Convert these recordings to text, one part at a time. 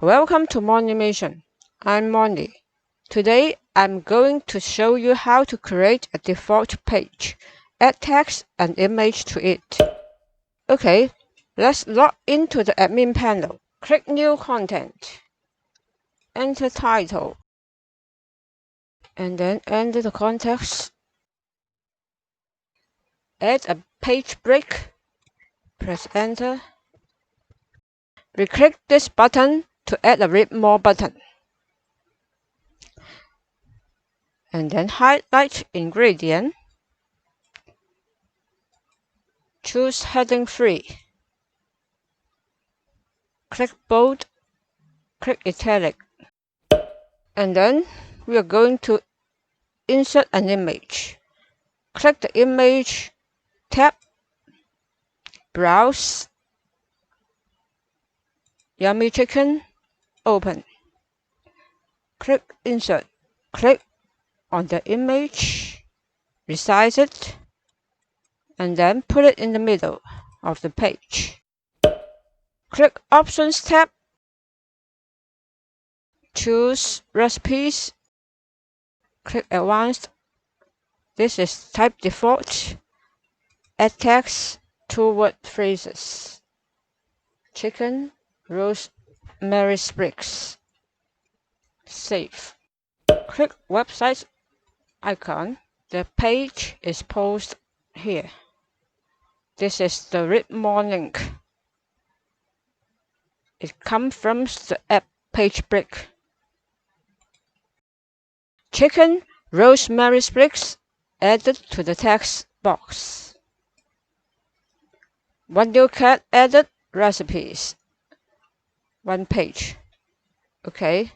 Welcome to Monimation. I'm Moni. Today I'm going to show you how to create a default page, add text and image to it. Okay, let's log into the admin panel. Click New Content. Enter title. And then enter the context. Add a page break. Press Enter. We click this button to add a Read More button. And then highlight ingredient. Choose heading 3. Click bold. Click italic. And then we are going to insert an image. Click the image tab. Browse. Yummy chicken. Open. Click insert. Click on the image. Resize it. And then put it in the middle of the page. Click Options tab. Choose Recipes. Click Advanced. This is type default. Add text, 2-word phrases. Chicken, rosemary sprigs. Save. Click website icon. The page is posted here. This is the Read More link. It comes from the app page break. Chicken, rosemary sprigs added to the text box. One new cat added, recipes. One page. Okay.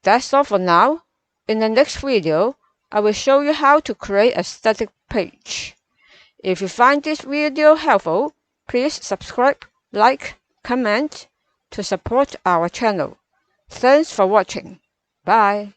That's all for now. In the next video, I will show you how to create a static page. If you find this video helpful, please subscribe, like, comment to support our channel. Thanks for watching. Bye.